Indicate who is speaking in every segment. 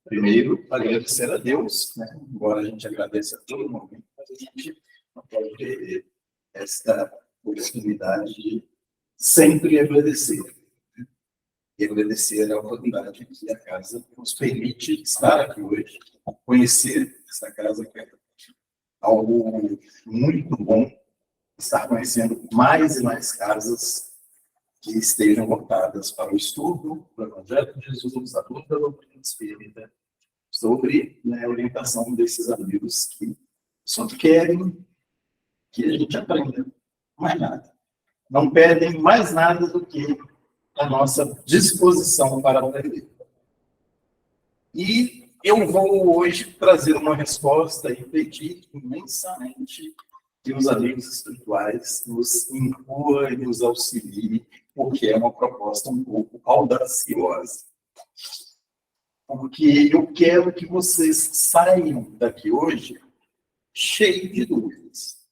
Speaker 1: Primeiro, agradecer a Deus, né? Embora a gente agradeça a todo momento, mas a gente não pode perder esta oportunidade de sempre agradecer. E agradecer a oportunidade que a casa nos permite estar aqui hoje, conhecer essa casa, que é algo muito bom, estar conhecendo mais e mais casas que estejam voltadas para o estudo do Evangelho de Jesus, a luta da doutrina espírita, sobre, né, a orientação desses amigos que só querem que a gente aprenda, mais nada. Não pedem mais nada do que a nossa disposição para aprender. E eu vou hoje trazer uma resposta e pedir imensamente que os amigos espirituais nos incluam e nos auxiliem, porque é uma proposta um pouco audaciosa. Porque eu quero que vocês saiam daqui hoje cheios de dúvidas.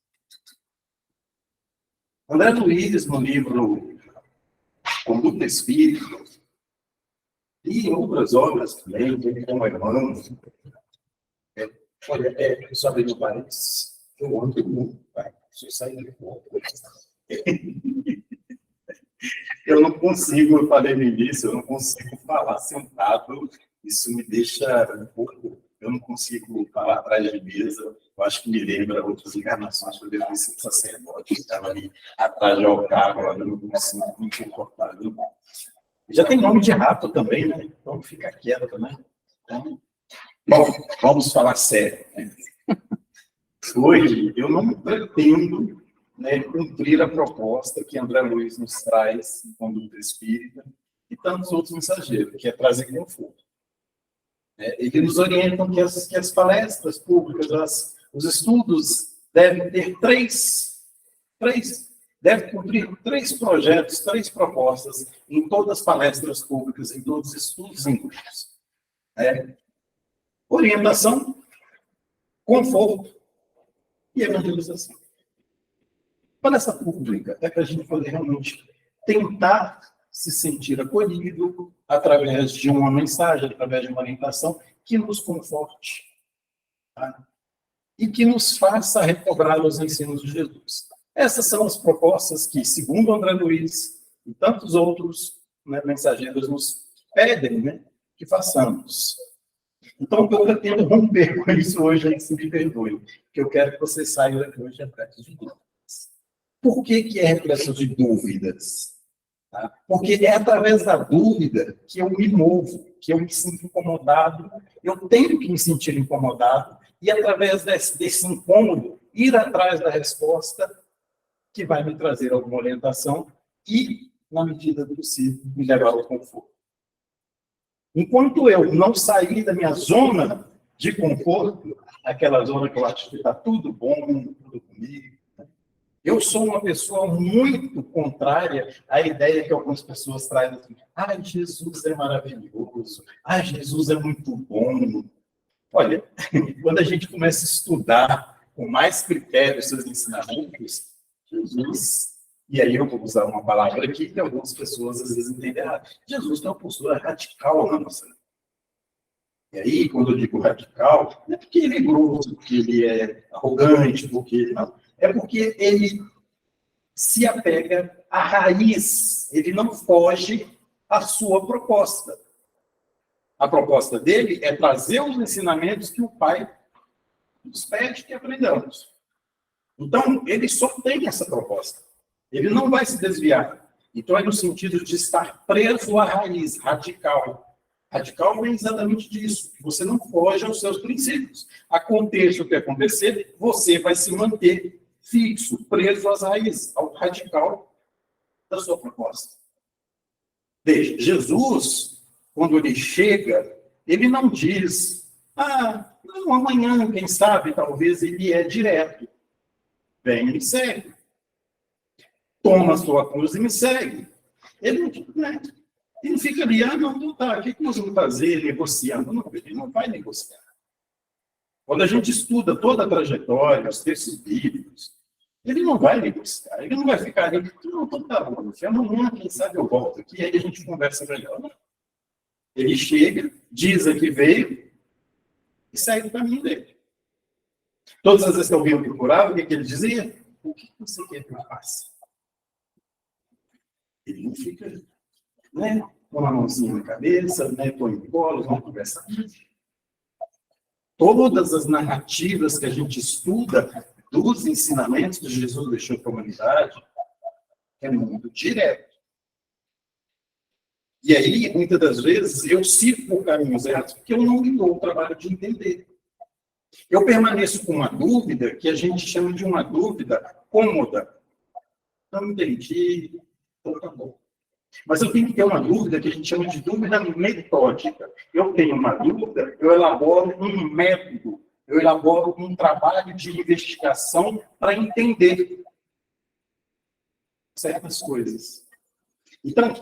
Speaker 1: André Luiz, no livro Conduta Espírita, e outras obras também, como Irmão. Olha, só abrir um parênteses, eu ando muito, se eu sair de fora. Eu não consigo, eu falei no início, eu não consigo falar sentado, isso me deixa um pouco, eu não consigo falar atrás de mesa, eu acho que me lembra outras encarnações, quando eu fui sacerdote, que estava ali atrás de altar, agora eu não consigo me comportar. Já tem nome de rato também, né? Então fica quieto também. Então, bom, vamos falar sério. Né? Hoje eu não pretendo, né, cumprir a proposta que André Luiz nos traz em Conduta Espírita e tantos outros mensageiros, que é trazer conforto. Ele nos orienta que as palestras públicas, os estudos devem ter deve cumprir 3 projetos, 3 propostas em todas as palestras públicas, em todos os estudos em grupos. Orientação, conforto e evangelização. Palestra pública é para a gente poder realmente tentar se sentir acolhido através de uma mensagem, através de uma orientação que nos conforte, tá? E que nos faça recobrar os ensinos de Jesus. Essas são as propostas que, segundo André Luiz e tantos outros, né, mensageiros nos pedem, né, que façamos. Então, eu pretendo romper com isso hoje, aí se me perdoe, que eu quero que vocês saiam daqui hoje repletos de dúvidas. Por que é repleto de dúvidas? Tá? Porque é através da dúvida que eu me movo, que eu me sinto incomodado, eu tenho que me sentir incomodado, e através desse incômodo, ir atrás da resposta que vai me trazer alguma orientação e, na medida do possível, me levar ao conforto. Enquanto eu não sair da minha zona de conforto, aquela zona que eu acho que está tudo bom, tudo comigo, né? Eu sou uma pessoa muito contrária à ideia que algumas pessoas trazem assim, Jesus é maravilhoso, Jesus é muito bom. Olha, quando a gente começa a estudar com mais critérios seus ensinamentos, Jesus, e aí eu vou usar uma palavra aqui que algumas pessoas às vezes entendem errado. Jesus tem uma postura radical na nossa vida. E aí, quando eu digo radical, não é porque ele é grosso, porque ele é arrogante, porque não. É porque ele se apega à raiz, ele não foge à sua proposta. A proposta dele é trazer os ensinamentos que o Pai nos pede que aprendamos. Então, ele só tem essa proposta. Ele não vai se desviar. Então, é no sentido de estar preso à raiz, radical. Radical vem exatamente disso. Você não foge aos seus princípios. Aconteça o que acontecer, você vai se manter fixo, preso às raízes, ao radical da sua proposta. Veja, Jesus, quando ele chega, ele não diz, não, amanhã, quem sabe, talvez ele é direto. Vem e me segue. Toma a sua cruz e me segue. Ele não fica ali, não, tá, o que nós vamos fazer negociando? Não, ele não vai negociar. Quando a gente estuda toda a trajetória, os textos bíblicos, ele não vai negociar, ele não vai ficar ali, não, tá bom, amanhã, quem sabe eu volto aqui, aí a gente conversa melhor. Não. Ele chega, diz a que veio e sai do caminho dele. Todas as vezes que alguém o procurava, o que ele dizia? O que você quer que eu faça? Ele não fica, né, com uma mãozinha na cabeça, né, põe em colo, vamos conversar. Todas as narrativas que a gente estuda dos ensinamentos que Jesus deixou para a humanidade é muito direto. E aí, muitas das vezes, eu sigo por caminhos errados porque eu não me dou o trabalho de entender. Eu permaneço com uma dúvida que a gente chama de uma dúvida cômoda. Não entendi, então tá bom. Mas eu tenho que ter uma dúvida que a gente chama de dúvida metódica. Eu tenho uma dúvida, eu elaboro um método, eu elaboro um trabalho de investigação para entender certas coisas. Então,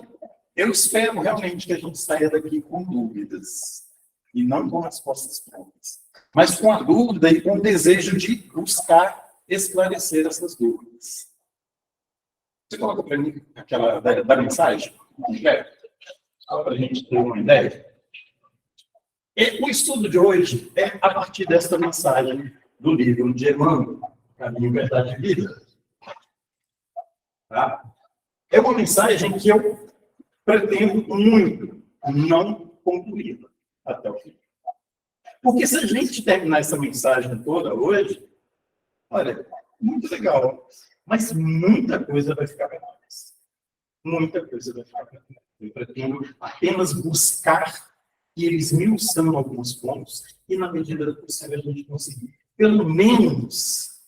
Speaker 1: eu espero realmente que a gente saia daqui com dúvidas, e não com respostas prontas, mas com a dúvida e com o desejo de buscar esclarecer essas dúvidas. Você coloca para mim aquela da mensagem? Só para a gente ter uma ideia. E o estudo de hoje é a partir desta mensagem do livro de Emmanuel, Caminho, Verdade e Vida. Tá? É uma mensagem que eu pretendo muito não concluí-la até o fim. Porque se a gente terminar essa mensagem toda hoje, olha, muito legal, mas muita coisa vai ficar para trás. Muita coisa vai ficar para trás. Eu pretendo apenas buscar e eles esmiuçando alguns pontos e, na medida do possível, a gente conseguir, pelo menos,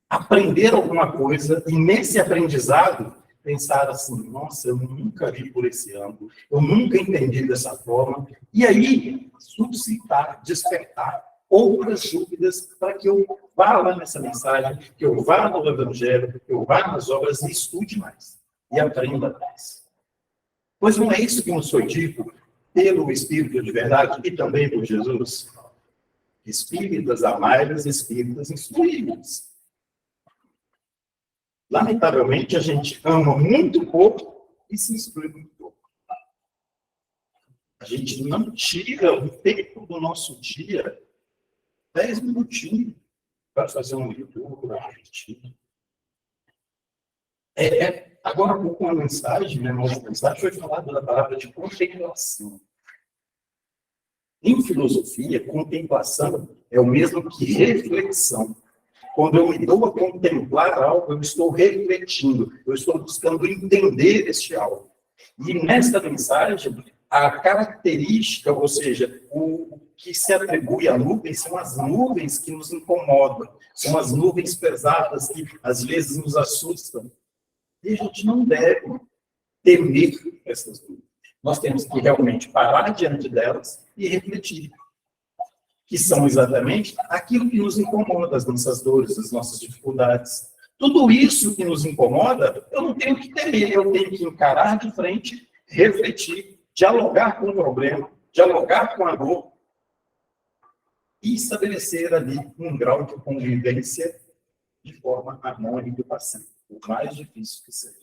Speaker 1: aprender alguma coisa e, nesse aprendizado, pensar assim, nossa, eu nunca vi por esse ângulo, eu nunca entendi dessa forma, e aí suscitar, despertar outras dúvidas para que eu vá lá nessa mensagem, que eu vá no Evangelho, que eu vá nas obras e estude mais, e aprenda mais. Pois não é isso que nos foi dito pelo Espírito de verdade e também por Jesus? Espíritas amai-vos, espíritas instruí-vos. Lamentavelmente, a gente ama muito pouco e se instrui muito pouco. A gente não tira o tempo do nosso dia, 10 minutinhos, para fazer uma leitura, refletir. Agora, há pouco, uma mensagem, né, nossa mensagem foi falada da palavra de contemplação. Em filosofia, contemplação é o mesmo que reflexão. Quando eu me dou a contemplar algo, eu estou refletindo, eu estou buscando entender este algo. E nesta mensagem, a característica, ou seja, o que se atribui à nuvem, são as nuvens que nos incomodam, são as nuvens pesadas que às vezes nos assustam. E a gente não deve temer essas nuvens. Nós temos que realmente parar diante delas e refletir. Que são exatamente aquilo que nos incomoda, as nossas dores, as nossas dificuldades. Tudo isso que nos incomoda, eu não tenho que temer, eu tenho que encarar de frente, refletir, dialogar com o problema, dialogar com a dor e estabelecer ali um grau de convivência de forma harmônica e pacífica, o mais difícil que seja.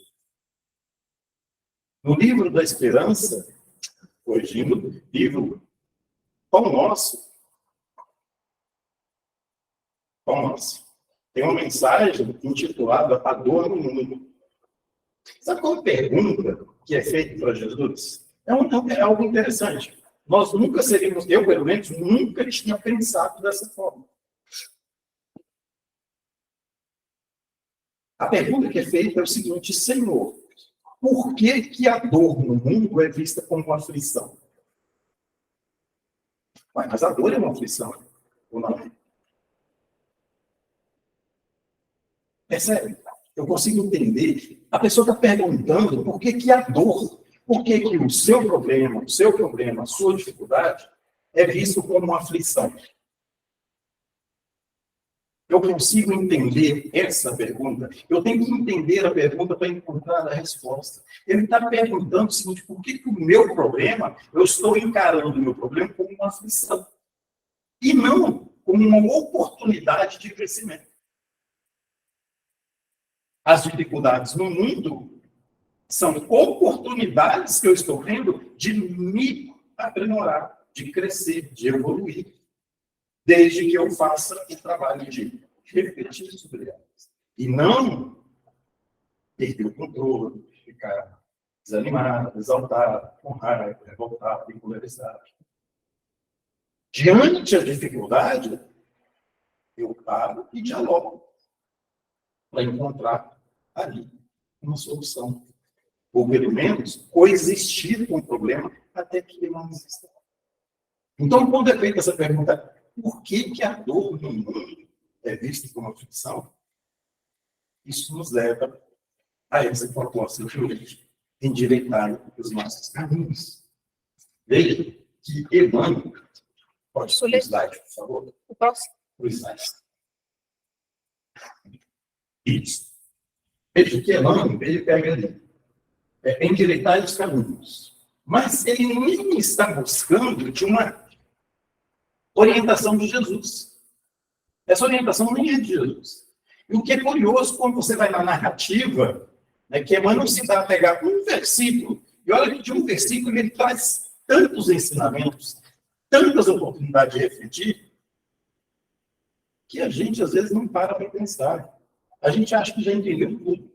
Speaker 1: No livro da Esperança, corrigindo, livro Pão Nosso, tem uma mensagem intitulada A Dor no Mundo. Sabe qual a pergunta que é feita para Jesus? É algo interessante. Nós nunca seríamos, eu pelo menos, nunca tinha pensado dessa forma. A pergunta que é feita é o seguinte: Senhor, por que a dor no mundo é vista como uma aflição? Mas a dor é uma aflição, ou não? Percebe? Eu consigo entender. A pessoa está perguntando por que a dor, por que o seu problema, a sua dificuldade é visto como uma aflição. Eu consigo entender essa pergunta. Eu tenho que entender a pergunta para encontrar a resposta. Ele está perguntando o seguinte: por que o meu problema, eu estou encarando o meu problema como uma aflição e não como uma oportunidade de crescimento? As dificuldades no mundo são oportunidades que eu estou tendo de me aprimorar, de crescer, de evoluir, desde que eu faça o trabalho de refletir sobre elas. E não perder o controle, ficar desanimado, exaltado, com raiva, revoltado, impolarizado. Diante da dificuldade, eu paro e dialogo para encontrar ali uma solução. Ou, pelo menos, coexistir com o problema até que ele não exista. Então, quando é feita essa pergunta, por que a dor no mundo é vista como aflição? Isso nos leva a essa proposta de endireitar os nossos caminhos. Veja que Emmanuel, pode ser o slide, por favor?
Speaker 2: O próximo.
Speaker 1: O slide. Isso. Veja que Emmanuel, ele pega ali, endireitar os caminhos. Mas ele nem está buscando de uma orientação de Jesus. Essa orientação nem é de Jesus. E o que é curioso, quando você vai na narrativa, que Emmanuel se dá a pegar um versículo, e olha que de um versículo ele traz tantos ensinamentos, tantas oportunidades de refletir, que a gente às vezes não para pensar. A gente acha que já entendeu tudo.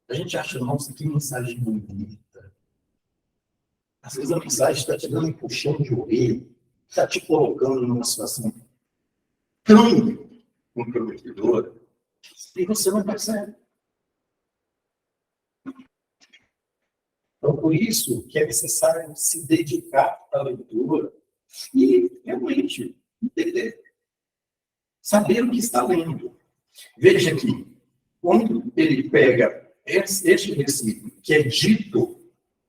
Speaker 1: A gente acha, nossa, que mensagem bonita. Às vezes a mensagem está te dando um puxão de orelha, está te colocando numa situação tão comprometedora, e você não percebe. Então, por isso que é necessário se dedicar à leitura e realmente entender, saber o que está lendo. Veja aqui, quando ele pega este versículo, que é dito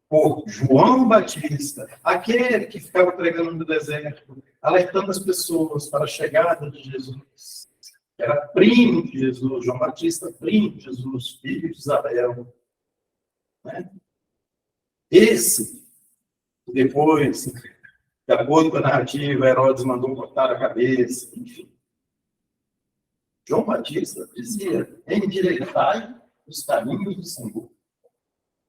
Speaker 1: por João Batista, aquele que ficava pregando no deserto, alertando as pessoas para a chegada de Jesus. Era primo de Jesus, João Batista, primo de Jesus, filho de Isabel. Né? Esse, depois, de acordo com a narrativa, Herodes mandou cortar a cabeça, enfim. João Batista dizia, endireitai os caminhos do Senhor.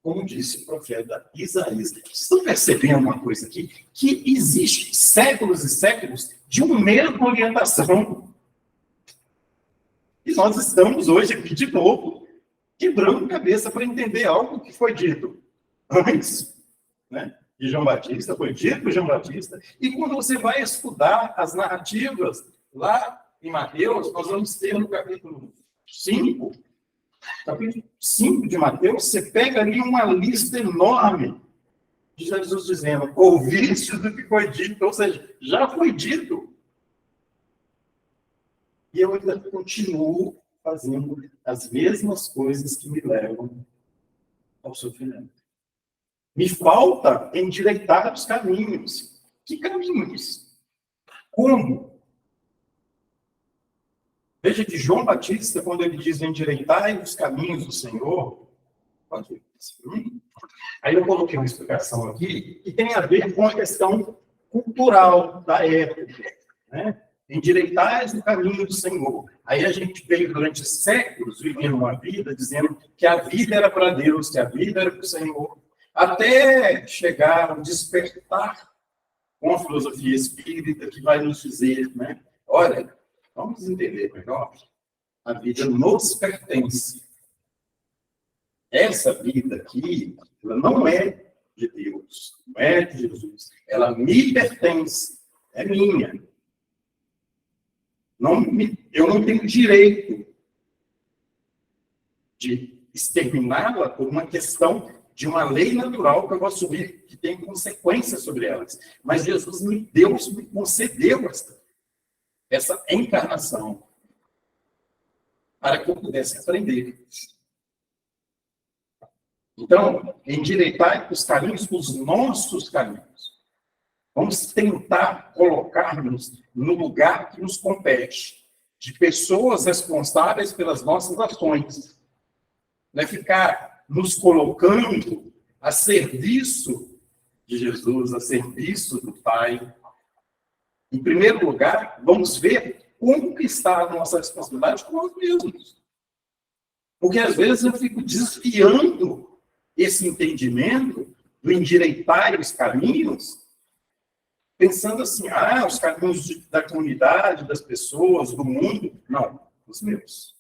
Speaker 1: Como disse o profeta Isaías. Vocês estão percebendo uma coisa aqui? Que existe séculos e séculos de uma mesma orientação. E nós estamos hoje aqui de novo, quebrando cabeça para entender algo que foi dito antes, né? De João Batista, foi dito por João Batista. E quando você vai estudar as narrativas lá em Mateus, nós vamos ter no capítulo 5, capítulo 5 de Mateus, você pega ali uma lista enorme de Jesus dizendo, ouviste do que foi dito, ou seja, já foi dito. E eu ainda continuo fazendo as mesmas coisas que me levam ao sofrimento. Me falta endireitar os caminhos. Que caminhos? Como? Veja que João Batista, quando ele diz endireitai os caminhos do Senhor, pode ver isso para mim? Aí eu coloquei uma explicação aqui que tem a ver com a questão cultural da época, né? Endireitai o caminho do Senhor. Aí a gente veio durante séculos vivendo uma vida dizendo que a vida era para Deus, que a vida era para o Senhor, até chegar ao despertar com a filosofia espírita que vai nos dizer, né? Olha, vamos entender melhor. A vida nos pertence. Essa vida aqui, ela não é de Deus, não é de Jesus. Ela me pertence, é minha. Eu não tenho direito de exterminá-la por uma questão de uma lei natural que eu vou assumir, que tem consequências sobre elas. Mas Jesus me concedeu essa encarnação para que eu pudesse aprender. Então, endireitar os caminhos, os nossos caminhos. Vamos tentar colocar-nos no lugar que nos compete, de pessoas responsáveis pelas nossas ações. Não é ficar nos colocando a serviço de Jesus, a serviço do Pai. Em primeiro lugar, vamos ver como que está a nossa responsabilidade com nós mesmos. Porque às vezes eu fico desviando esse entendimento do endireitar os caminhos pensando assim, os caminhos da comunidade, das pessoas, do mundo. Não, os meus.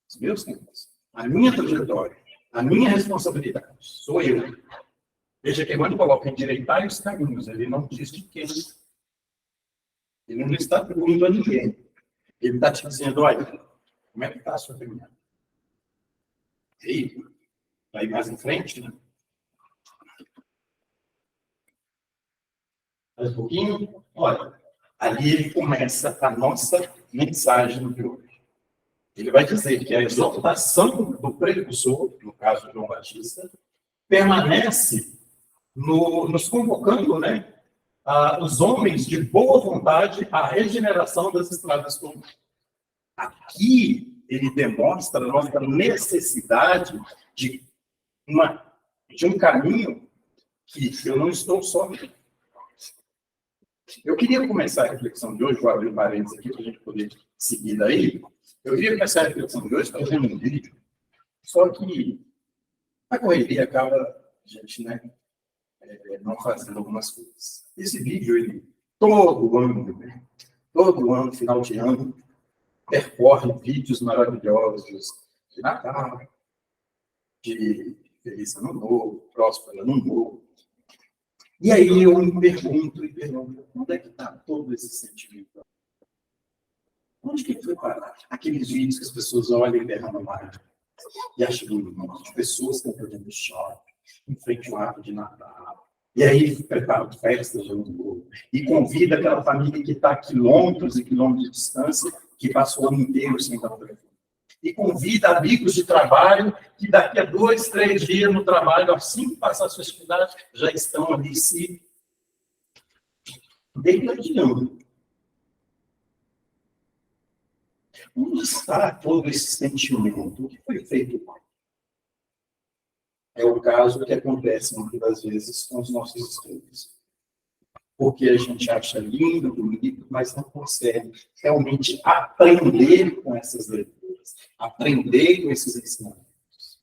Speaker 1: Os meus caminhos. A minha trajetória, a minha responsabilidade. Sou eu. Veja que quando coloca endireitar os caminhos, ele não diz de quem. Ele não está perguntando a ninguém. Ele está te dizendo, olha, como é que está a sua caminhada? E aí, vai mais em frente, né? Mais um pouquinho. Olha, ali ele começa a nossa mensagem de hoje. Ele vai dizer que a exaltação do precursor, no caso de João Batista, permanece nos convocando, né, os homens de boa vontade à regeneração das estradas comuns. Aqui ele demonstra a nossa necessidade de um caminho que eu não estou só. Eu queria começar a reflexão de hoje, vou abrir um parênteses aqui para a gente poder seguir daí. Eu queria começar a reflexão de hoje fazendo um vídeo, só que a correria acaba a gente, né, não fazendo algumas coisas. Esse vídeo, ele, todo ano, final de ano, percorre vídeos maravilhosos de Natal, de Feliz Ano Novo, Próspero Ano Novo. E aí eu me pergunto, onde é que está todo esse sentimento? Onde que foi parar? Aqueles vídeos que as pessoas olham e derramam lágrimas e acham bonito, de pessoas cantando no shopping, em frente ao árvore de Natal. E aí preparam festas de Ano Novo e convida aquela família que está a quilômetros e quilômetros de distância, que passou o ano inteiro sem dar o telefone. E convida amigos de trabalho que daqui a 2, 3 dias no trabalho, assim que passar a sua atividade, já estão ali se degradando. Onde está todo esse sentimento? O que foi feito? É o caso que acontece muitas das vezes com os nossos estudos. Porque a gente acha lindo, bonito, mas não consegue realmente aprender com essas leituras, aprender com esses ensinamentos.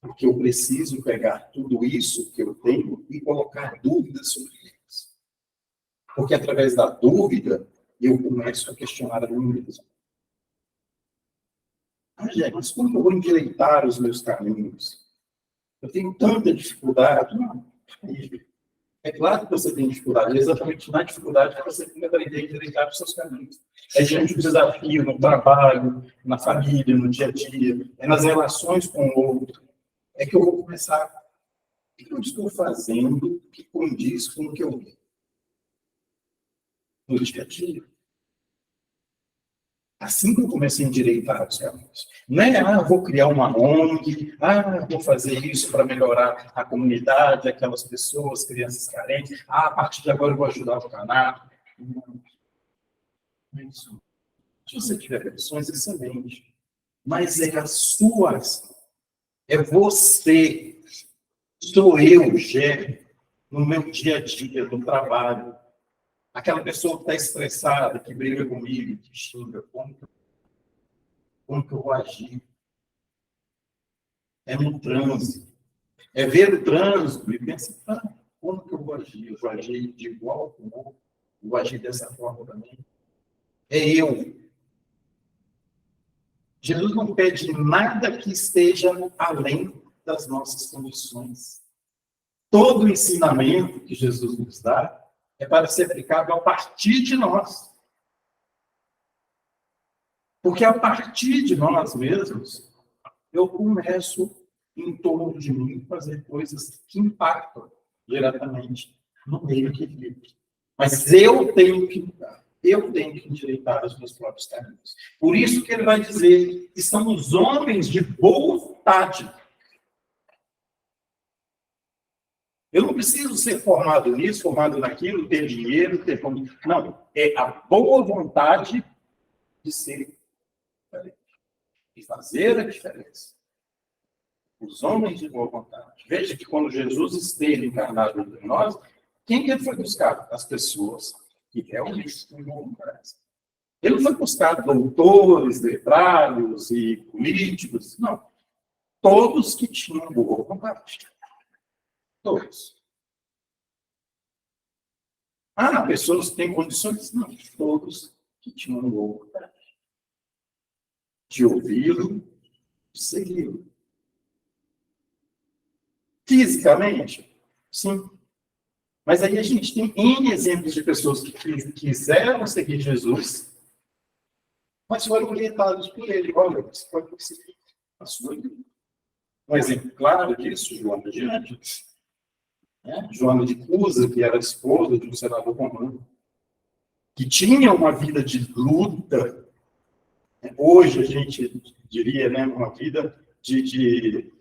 Speaker 1: Porque eu preciso pegar tudo isso que eu tenho e colocar dúvidas sobre eles. Porque através da dúvida, eu começo a questionar a mim mesmo. Mas como eu vou endireitar os meus caminhos? Eu tenho tanta dificuldade. Não. É claro que você tem dificuldade, exatamente na dificuldade que você tem que aprender a endireitar os seus caminhos. É diante do desafio no trabalho, na família, no dia a dia, é nas relações com o outro. É que eu vou começar. O que eu estou fazendo que condiz com o que eu vi? No dia a dia. Assim que eu comecei a endireitar os caminhos. Não é, vou criar uma ONG, vou fazer isso para melhorar a comunidade, aquelas pessoas, crianças carentes, a partir de agora eu vou ajudar o canal. Não é isso. Se você tiver opções, excelente. Mas é a sua ação. É você. Sou eu, Gé, no meu dia a dia, no trabalho. Aquela pessoa que está estressada, que briga comigo, que xinga, como que eu vou agir? É no trânsito. É ver o trânsito e pensar, como que eu vou agir? Eu vou agir de igual com o outro? Vou agir dessa forma também? É eu. Jesus não pede nada que esteja além das nossas condições. Todo o ensinamento que Jesus nos dá é para ser aplicado a partir de nós. Porque a partir de nós mesmos, eu começo, em torno de mim, a fazer coisas que impactam diretamente no meio que vive. Mas eu tenho que mudar. Eu tenho que endireitar os meus próprios caminhos. Por isso que ele vai dizer que são os homens de boa vontade. Eu não preciso ser formado nisso, formado naquilo, ter dinheiro, ter... Não, é a boa vontade de ser diferente, de fazer a diferença. Os homens de boa vontade. Veja que quando Jesus esteve encarnado entre nós, quem que ele foi buscar? As pessoas que realmente têm boa vontade. Ele não foi buscar doutores, letrados e políticos, não. Todos que tinham boa vontade. Todos. Ah, pessoas que têm condições? Não, todos que tinham vontade de ouvi-lo, de segui-lo. Fisicamente, sim. Mas aí a gente tem N exemplos de pessoas que quiseram seguir Jesus, mas foram orientados por ele. Olha, você pode seguir a sua vida. Um exemplo claro disso, Joana de Ângeles. Joana de Cusa, que era esposa de um senador romano, que tinha uma vida de luta. Hoje a gente diria, né, uma vida de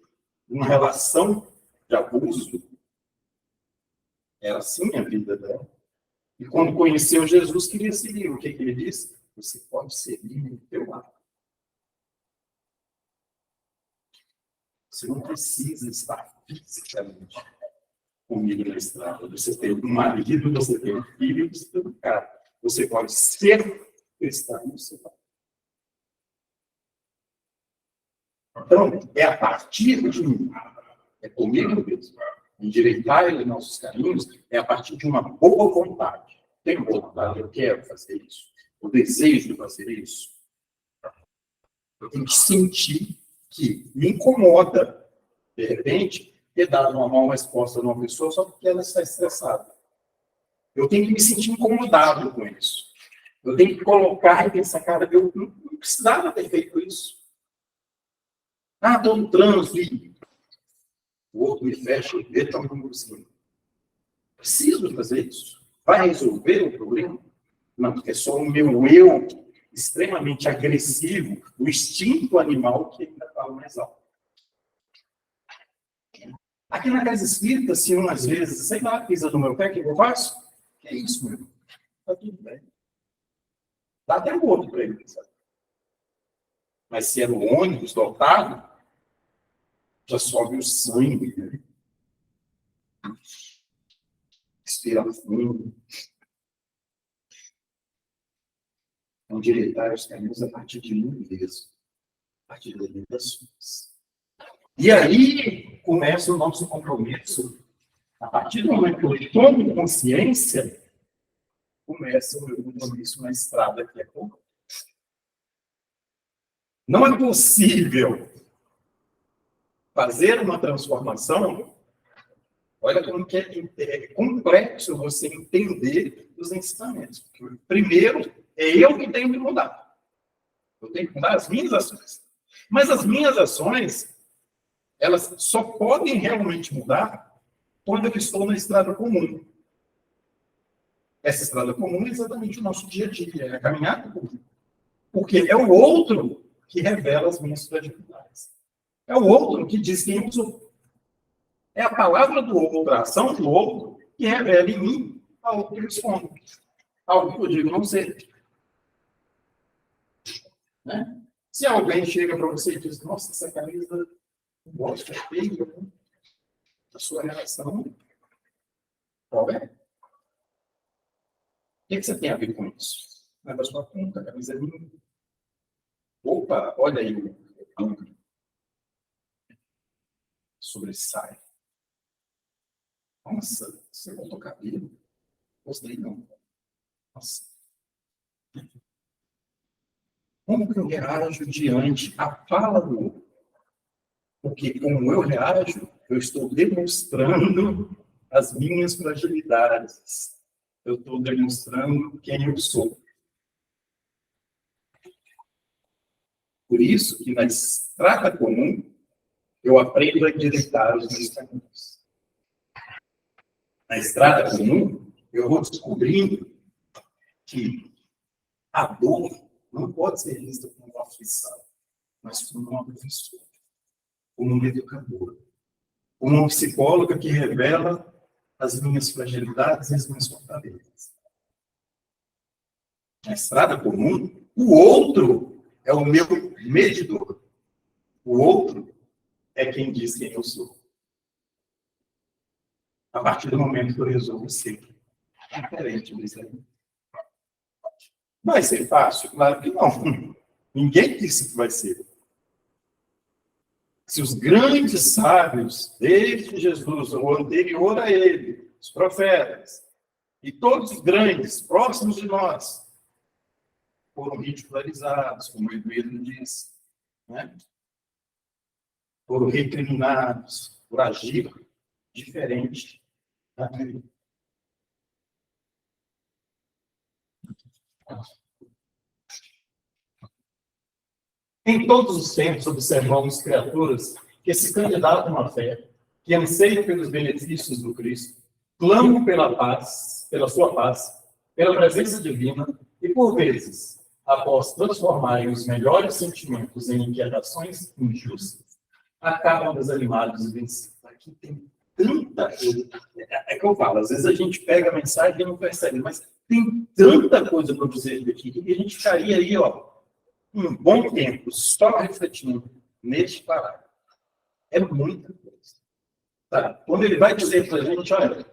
Speaker 1: uma relação de abuso. Era assim a vida dela. E quando conheceu Jesus, queria seguir. O que ele disse? Você pode seguir no teu lado. Você não precisa estar fisicamente comigo na estrada. Você tem um marido, você tem um filho, você tem um cara. Você pode ser cristão no seu lado. Então, é a partir de mim, é comigo mesmo, endireitar ele nossos caminhos, é a partir de uma boa vontade. Tenho boa vontade, eu quero fazer isso, eu desejo fazer isso. Eu tenho que sentir que me incomoda, de repente, ter dado uma mal resposta a uma pessoa só porque ela está estressada. Eu tenho que me sentir incomodado com isso. Eu tenho que colocar e pensar, cara, eu não precisava ter feito isso. Ah, estou no trânsito e o outro me fecha e vê, está um númerozinho. Preciso fazer isso? Vai resolver o problema? Não, porque é só o meu eu extremamente agressivo, o instinto animal que ainda fala mais alto. Aqui na casa espírita, se às vezes, sei lá, pisa no meu pé, o que eu faço? Que é isso, meu irmão? Está tudo bem. Dá até um outro para ele, sabe? Mas se é no ônibus lotado, já sobe o sangue, né? Respira fundo. Endireitar os caminhos a partir de mim mesmo, a partir das limitações. E aí começa o nosso compromisso. A partir do momento que eu tomo consciência, começa o meu compromisso na estrada que é comum. Não é possível fazer uma transformação. Olha como que é complexo você entender os ensinamentos. Primeiro, é eu que tenho que mudar. Eu tenho que mudar as minhas ações. Mas as minhas ações, elas só podem realmente mudar quando eu estou na estrada comum. Essa estrada comum é exatamente o nosso dia a dia, é a caminhada comum. Porque é o outro que revela as minhas fragilidades. É o outro que diz quem eu sou. É a palavra do outro, a ação do outro, que revela em mim algo que eu escondo. Algo que eu digo não sei. Né? Se alguém chega para você e diz, nossa, essa camisa não gosta, é feia, né? A sua relação, qual é? O que você tem a ver com isso? É da sua conta, a camisa é minha. Opa, olha aí o ângulo. Sobressai. Nossa, você cortou o cabelo? Gostei, não. Nossa. Como que eu reajo diante a fala do outro? Porque como eu reajo, eu estou demonstrando as minhas fragilidades. Eu estou demonstrando quem eu sou. Por isso que na estrada comum, eu aprendo a endireitar os meus caminhos. Na estrada comum, eu vou descobrindo que a dor não pode ser vista como uma aflição, mas como uma professora, como uma educadora, como uma psicóloga que revela as minhas fragilidades e as minhas fortalezas. Na estrada comum, o outro é o meu medidor. O outro é quem diz quem eu sou. A partir do momento que eu resolvo ser diferente disso aí. Vai ser fácil? Claro que não. Ninguém disse que vai ser. Se os grandes sábios, desde Jesus, ou anterior a ele, os profetas, E todos os grandes, próximos de nós, foram ridicularizados, como o Eduardo disse, né? Foram recriminados por agir diferente daquilo. Em todos os tempos, observamos criaturas que se candidatam à fé, que anseiam pelos benefícios do Cristo, clamam pela paz, pela sua paz, pela presença divina, e por vezes, após transformarem os melhores sentimentos em inquietações injustas, acabam desanimados e vencidos. Aqui tem tanta coisa. É que eu falo, às vezes a gente pega a mensagem e não percebe, mas tem tanta coisa para dizer aqui, que a gente ficaria aí, um bom tempo só refletindo neste parágrafo. É muita coisa. Tá? Quando ele vai dizer para a gente, olha,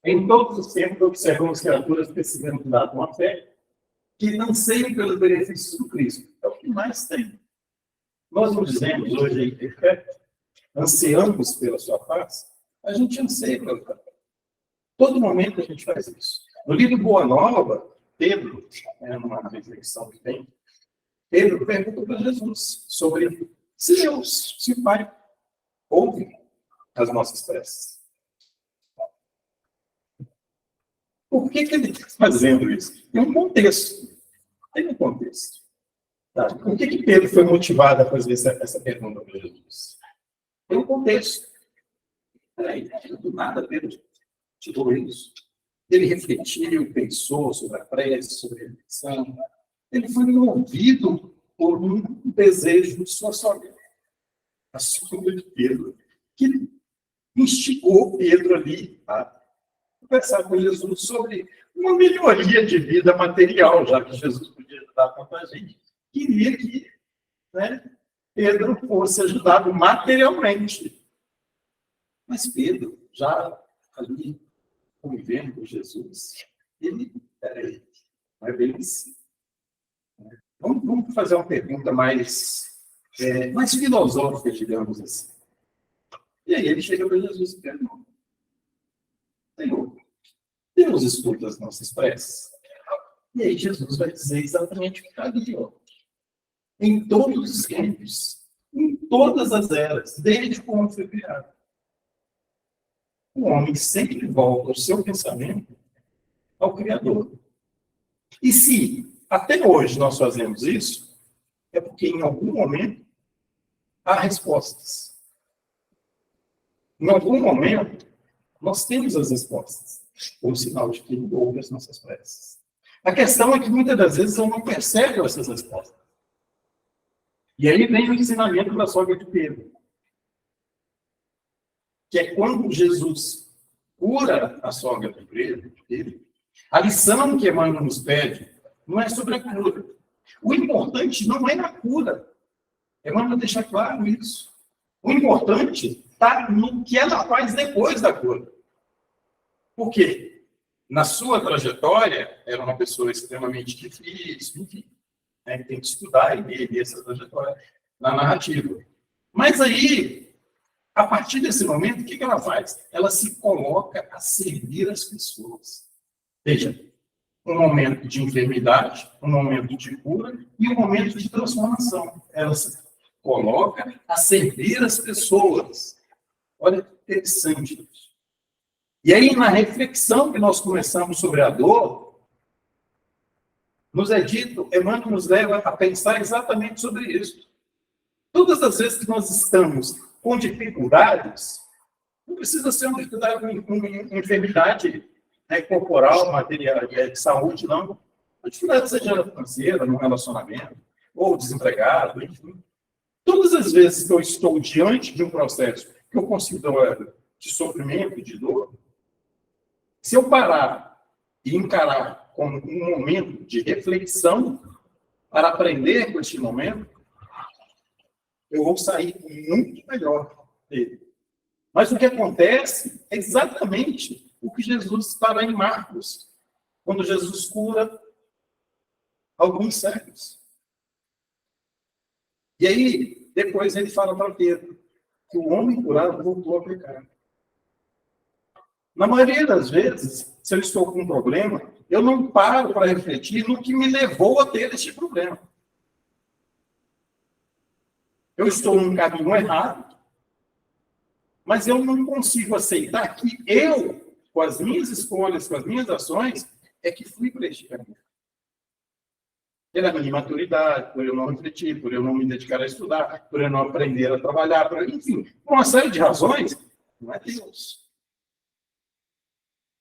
Speaker 1: em todos os tempos observamos criaturas que se candidatam com a fé, que anseiam pelos benefícios do Cristo. É o que mais tem. Nós não dizemos hoje aí ter fé, ansiamos pela sua paz, a gente anseia pela fé. Todo momento a gente faz isso. No livro Boa Nova, Pedro, numa reflexão que tem, Pedro pergunta para Jesus sobre se Deus, se o Pai, ouve as nossas preces. Por que ele está fazendo isso? Tem um contexto. Tem um contexto. Tá? Por que Pedro foi motivado a fazer essa pergunta para Jesus? Tem um contexto. Peraí, do nada Pedro tirou isso. Ele refletiu, pensou sobre a prece, sobre a reflexão. Ele foi movido por um desejo de sua sogra, a sogra de Pedro, que instigou Pedro ali a conversar com Jesus sobre uma melhoria de vida material, já que Jesus podia ajudar tanta gente. Queria que, Pedro fosse ajudado materialmente. Mas Pedro, já ali convivendo com Jesus, peraí, não é bem assim. Vamos fazer uma pergunta mais filosófica, digamos assim. E aí ele chega para Jesus e pergunta: Senhor, Deus escuta as nossas preces? E aí Jesus vai dizer exatamente o que está ali, em todos os tempos, em todas as eras, desde quando foi criado. O homem sempre volta o seu pensamento ao Criador. E se até hoje nós fazemos isso, é porque em algum momento há respostas. Em algum momento nós temos as respostas, ou sinal de que ele ouve as nossas preces. A questão é que muitas das vezes eu não percebo essas respostas. E aí vem o ensinamento da sogra de Pedro, que é quando Jesus cura a sogra de Pedro, a lição que Emmanuel nos pede não é sobre a cura. O importante não é a cura. Emmanuel deixa claro isso. O importante está no que ela faz depois da cura. Por quê? Na sua trajetória, era uma pessoa extremamente difícil, enfim. Tem que estudar e ver essa trajetória na narrativa. Mas aí, a partir desse momento, o que ela faz? Ela se coloca a servir as pessoas. Veja, um momento de enfermidade, um momento de cura e um momento de transformação. Ela se coloca a servir as pessoas. Olha que interessante isso. E aí, na reflexão que nós começamos sobre a dor, nos é dito, Emmanuel nos leva a pensar exatamente sobre isso. Todas as vezes que nós estamos com dificuldades, não precisa ser uma dificuldade, uma enfermidade corporal, material, de saúde, não. A dificuldade seja financeira, no relacionamento, ou desempregado, enfim. Todas as vezes que eu estou diante de um processo que eu considero de sofrimento, de dor, se eu parar e encarar como um momento de reflexão para aprender com este momento, eu vou sair muito melhor dele. Mas o que acontece é exatamente o que Jesus fala em Marcos, quando Jesus cura alguns cegos. E aí, depois ele fala para Pedro que o homem curado voltou a pecar. Na maioria das vezes, se eu estou com um problema, eu não paro para refletir no que me levou a ter este problema. Eu estou num caminho errado, mas eu não consigo aceitar que eu, com as minhas escolhas, com as minhas ações, é que fui para este caminho. Pela minha imaturidade, por eu não refletir, por eu não me dedicar a estudar, por eu não aprender a trabalhar, enfim, por uma série de razões, não é Deus.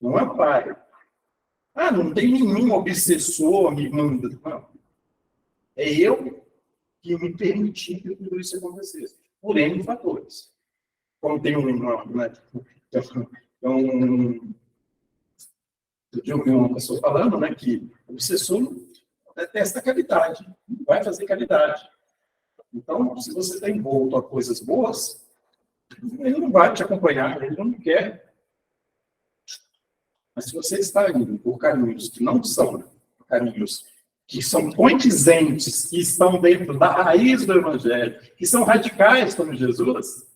Speaker 1: Não é pai. Não tem nenhum obsessor me mandando. Não. É eu que me permiti que tudo isso acontecesse. Por N fatores. Como tem eu ouvi uma pessoa falando, né, que o obsessor detesta a caridade. Vai fazer caridade. Então, se você está envolto a coisas boas, ele não vai te acompanhar, ele não quer. Mas se você está indo por caminhos que não são caminhos que são condizentes, que estão dentro da raiz do Evangelho, que são radicais como Jesus,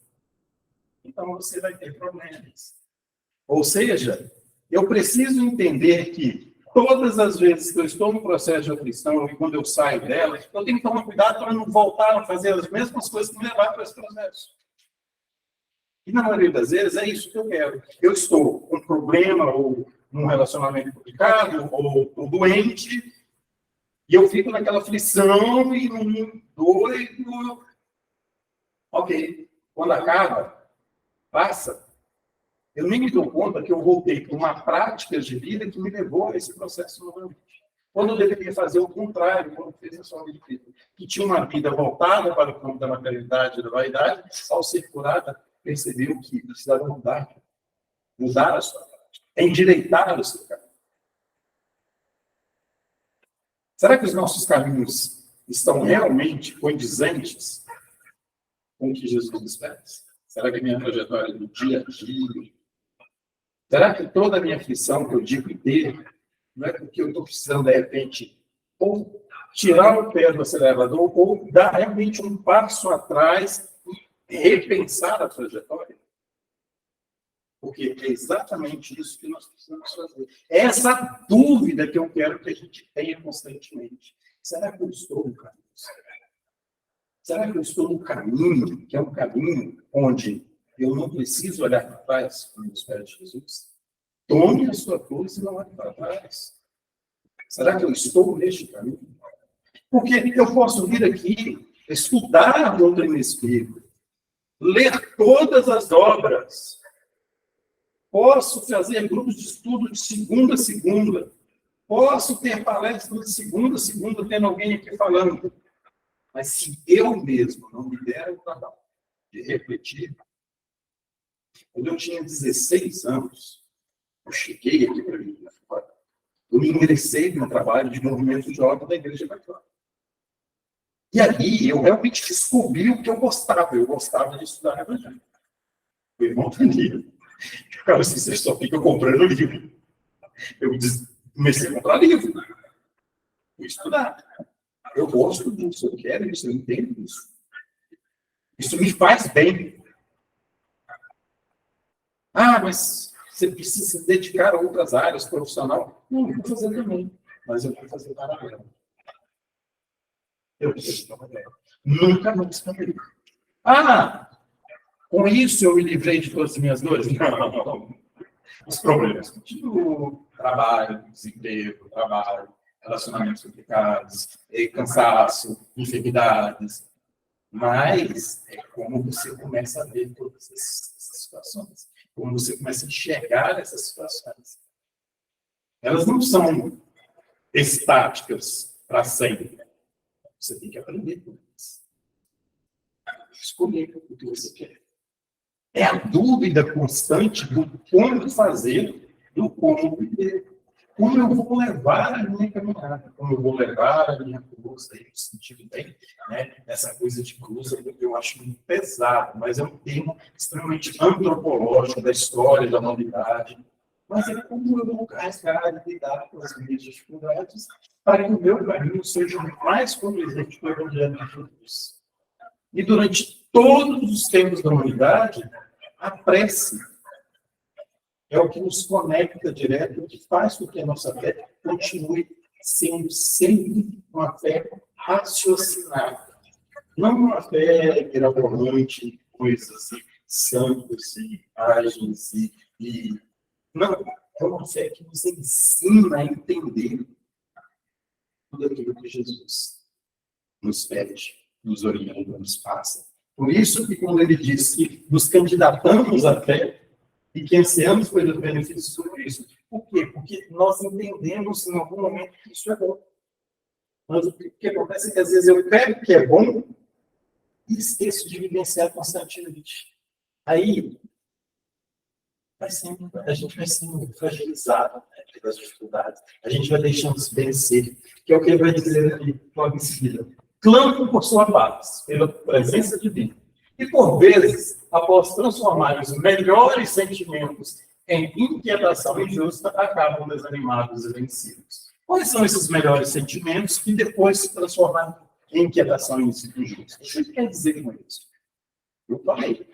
Speaker 1: então você vai ter problemas. Ou seja, eu preciso entender que todas as vezes que eu estou no processo de aflição e quando eu saio dela, eu tenho que tomar cuidado para não voltar a fazer as mesmas coisas que me levaram para esse processo. E na maioria das vezes é isso que eu quero. Eu estou com um problema ou num relacionamento complicado ou doente e eu fico naquela aflição e num doido. Ok. Quando acaba, passa. Eu nem me dou conta que eu voltei para uma prática de vida que me levou a esse processo novamente. Quando eu deveria fazer o contrário, quando fez a sua vida, que tinha uma vida voltada para o campo da materialidade e da vaidade, ao ser curada, percebeu que precisava mudar a sua prática, endireitar o seu caminho. Será que os nossos caminhos estão realmente condizentes com o que Jesus espera? Será que a minha trajetória do dia a dia? Será que toda a minha aflição que eu digo inteiro não é porque eu estou precisando, de repente, ou tirar o pé do acelerador ou dar realmente um passo atrás e repensar a trajetória? Porque é exatamente isso que nós precisamos fazer. É essa dúvida que eu quero que a gente tenha constantemente. Será que eu estou no caminho? Será que eu estou no caminho, que é um caminho onde eu não preciso olhar para trás, como os pés de Jesus? Tome a sua cruz e não olhe para trás. Será que eu estou neste caminho? Porque eu posso vir aqui, estudar a doutrina espírita, ler todas as obras, posso fazer grupos de estudo de segunda a segunda, posso ter palestras de segunda a segunda, tendo alguém aqui falando. Mas se eu mesmo não me der o trabalho de refletir, quando eu tinha 16 anos, eu cheguei aqui para mim, eu me ingressei no trabalho de movimento jovem da Igreja Católica. E aí eu realmente descobri o que eu gostava. Eu gostava de estudar Evangelho. O irmão Danilo. O cara assim, você só fica comprando livro. Eu comecei a comprar livro. Fui estudar. Eu gosto disso, eu quero isso, eu entendo isso. Isso me faz bem. Mas você precisa se dedicar a outras áreas profissionais. Não, eu vou fazer também. Mas eu vou fazer paralelo. Eu preciso trabalhar. Nunca mais trabalhei. Com isso eu me livrei de todas as minhas dores? Não. Os problemas continuam. Trabalho, desemprego, relacionamentos complicados, cansaço, enfermidades. Mas é como você começa a ver todas essas situações. Como você começa a enxergar essas situações. Elas não são estáticas para sempre. Você tem que aprender com elas. Escolher o que você quer. É a dúvida constante do como fazer, do como viver. Como eu vou levar a minha caminhada, como eu vou levar a minha cruz, aí no sentido bem, né? Essa coisa de cruz eu acho muito pesado, mas é um termo extremamente antropológico da história da humanidade. Mas é como eu vou rasgar e lidar com as minhas dificuldades para que o meu caminho seja mais condizente com o Evangelho de Jesus. E durante todos os tempos da humanidade, a prece é o que nos conecta direto, o que faz com que a nossa fé continue sendo sempre uma fé raciocinada. Não uma fé mirabolante em coisas santas e imagens não, é uma fé que nos ensina a entender tudo aquilo que Jesus nos pede, nos orienta, nos passa. Por isso que quando ele diz que nos candidatamos à fé e que ansiamos pelos benefícios sobre isso. Por quê? Porque nós entendemos em algum momento que isso é bom. Mas o que acontece é que às vezes eu pego o que é bom e esqueço de vivenciar constantemente. Aí a gente vai sendo fragilizado, né, pelas dificuldades. A gente vai deixando se vencer, que é o que ele vai dizer aqui logo em seguida. Clamo por sua paz, pela presença divina. E, por vezes, após transformar os melhores sentimentos em inquietação injusta, acabam desanimados e vencidos. Quais são esses melhores sentimentos que depois se transformam em inquietação injusta? O que quer dizer com isso? Eu falei.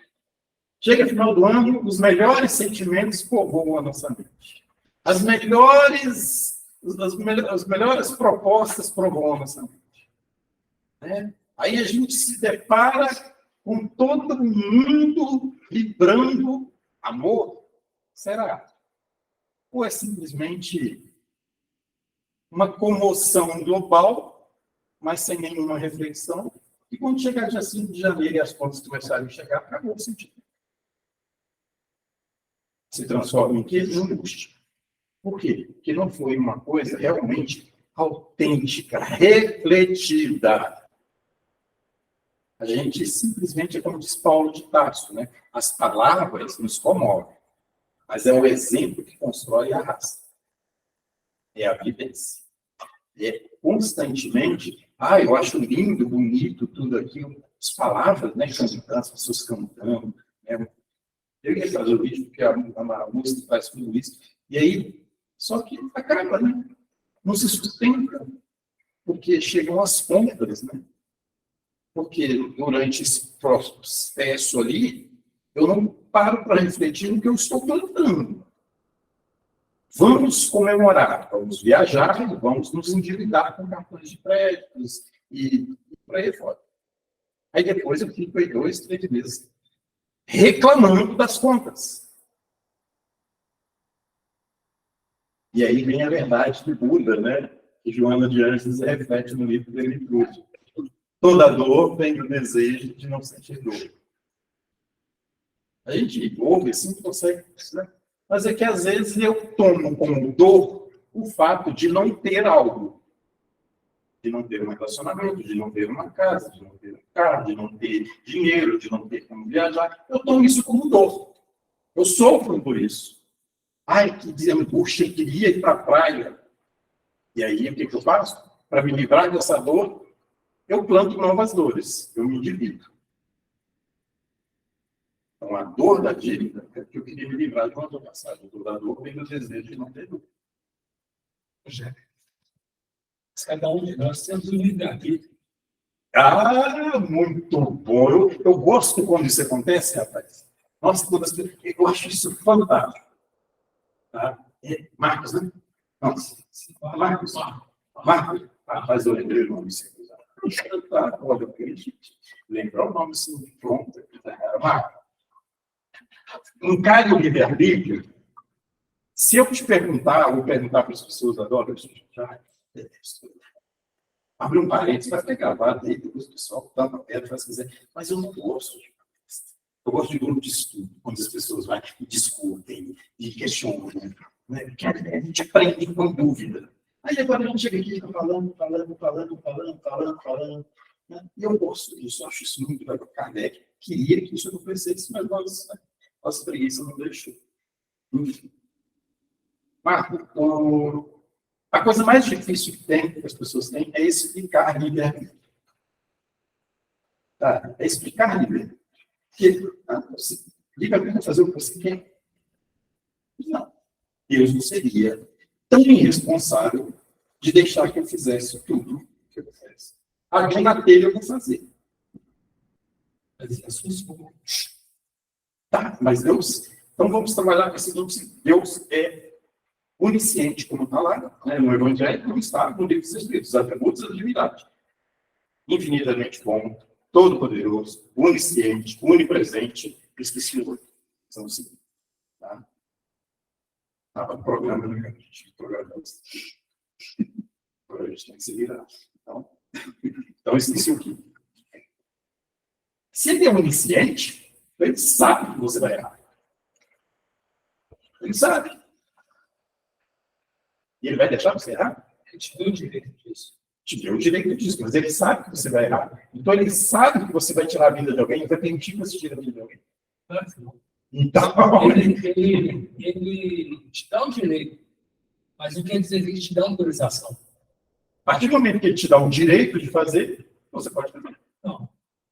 Speaker 1: Chega no final do ano, os melhores sentimentos povoam a nossa mente. As melhores propostas povoam a nossa mente. Né? Aí a gente se depara com todo mundo vibrando amor. Será? Ou é simplesmente uma comoção global, mas sem nenhuma reflexão, e quando chegar dia 5 de janeiro e as contas começarem a chegar, acabou o sentido. Se transforma em quê? Em angústia. Por quê? Porque não foi uma coisa realmente autêntica, refletida. A gente simplesmente, é como diz Paulo de Tarso, né? As palavras nos comovem, mas é o exemplo que constrói e arrasta. É a vivência. É constantemente, eu acho lindo, bonito, tudo aquilo, as palavras, né? Cantando, as pessoas cantando, né? Eu ia fazer o vídeo, porque a música faz tudo isso. E aí, só que acaba, né? Não se sustenta, porque chegam as pontas, né? Porque durante esse processo ali, eu não paro para refletir no que eu estou plantando. Vamos comemorar, vamos viajar, vamos nos endividar com cartões de créditos e por aí fora. Aí depois eu fico aí 2, 3 meses reclamando das contas. E aí vem a verdade de Buda, né? Que Joana de Anjos reflete no livro dele tudo. Toda dor vem do desejo de não sentir dor. A gente ouve assim, consegue, né? Mas é que às vezes eu tomo como dor o fato de não ter algo. De não ter um relacionamento, de não ter uma casa, de não ter um carro, de não ter dinheiro, de não ter como viajar. Eu tomo isso como dor. Eu sofro por isso. Ai, que angústia, eu queria ir para a praia. E aí, o que eu faço? Para me livrar dessa dor, eu planto novas dores. Eu me divido. Então, a dor da dívida é que eu queria me livrar de uma dor passada. A dor da dor vem do desejo de não ter dor.
Speaker 2: Cada um de nós temos um livre-arbítrio.
Speaker 1: Muito bom. Eu gosto quando isso acontece, rapaz. Nossa, eu acho isso fantástico. Tá? Marcos, né? Nossa. Marcos. Rapaz, eu lembrei o nome. Olha, eu queria lembrar o nome assim, pronto. Marcos. Encare o livre-arbítrio. Se eu te perguntar, vou perguntar para as pessoas agora, abre um parênteses, vai ficar gravado aí, depois o pessoal dá uma pedra, faz quiser. Mas eu não gosto de eu gosto de grupo de estudo, quando as pessoas vão e discutem, e questionam, né? Porque a gente aprende com dúvida. Aí agora a gente chega aqui e fica falando, né? E eu gosto disso, eu acho isso muito legal. Kardec queria que isso acontecesse, mas nossa preguiça não deixou. Enfim. Marco, a coisa mais difícil que as pessoas têm, é explicar livre-arbítrio. Tá? É explicar livre-arbítrio. Porque livre-arbítrio é fazer o que você quer. Não. Deus não seria tão irresponsável de deixar que eu fizesse tudo o que eu fizesse. Aqui na telha eu vou fazer.
Speaker 2: Mas é a sua escolha.
Speaker 1: Tá, mas Deus... Então vamos trabalhar com esse seguinte: Deus é onisciente, como está lá, né, no Evangelho, como está no livro dos Espíritos, atributos da divindade. Infinitamente bom, todo-poderoso, onisciente, onipresente, esqueci o outro. São os seguintes. Tá? Estava no programa, né? A gente programou isso. Agora a gente tem que se virar. Então esqueci o quê? Se ele é onisciente, ele sabe que você vai errar. Ele sabe. E ele vai deixar você errar?
Speaker 2: Ele te deu o direito disso.
Speaker 1: Te deu o direito disso, mas ele sabe que você vai errar. Então ele sabe que você vai tirar a vida de alguém e vai permitir que você tire a vida de alguém. Então,
Speaker 2: ele te dá o direito, mas não quer dizer que ele te dá autorização.
Speaker 1: a partir do momento que ele te dá o direito de fazer, você pode fazer.
Speaker 2: Não.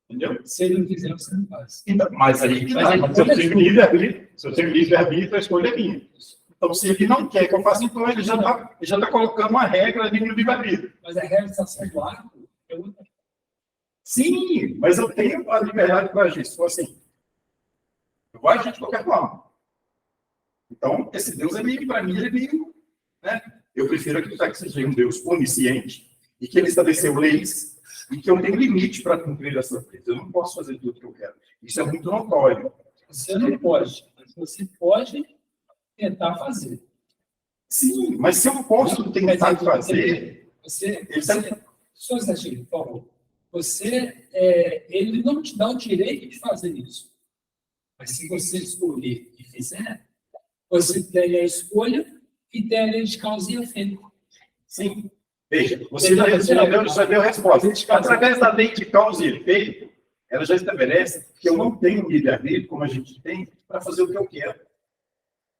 Speaker 1: Entendeu?
Speaker 2: Se ele não quiser, você não faz.
Speaker 1: Então, mas aí, se eu tenho livre-arbítrio, a escolha é minha. Então, se ele não quer que eu faça, então ele já está colocando uma regra ali no livre-arbítrio.
Speaker 2: Mas a realização do ato é outra.
Speaker 1: Sim, mas eu tenho a liberdade para agir. Se for assim, eu vou agir de qualquer forma. Então, esse Deus é meio, para mim, ele é meio, né? Eu prefiro acreditar que seja um Deus onisciente e que ele estabeleceu leis e que eu tenho limite para cumprir essas leis. Eu não posso fazer tudo que eu quero. Isso é muito notório.
Speaker 2: Você não pode, mas você pode tentar fazer.
Speaker 1: Sim, mas se eu posso tentar fazer...
Speaker 2: Só exagero, por favor. Ele não te dá o direito de fazer isso. Mas se você escolher e fizer, você tem a escolha e tem a lei de causa e efeito.
Speaker 1: Sim. Veja, você já deu a resposta. Através da lei de causa e efeito, ela já estabelece que eu não tenho livre-arbítrio, como a gente tem, para fazer o que eu quero.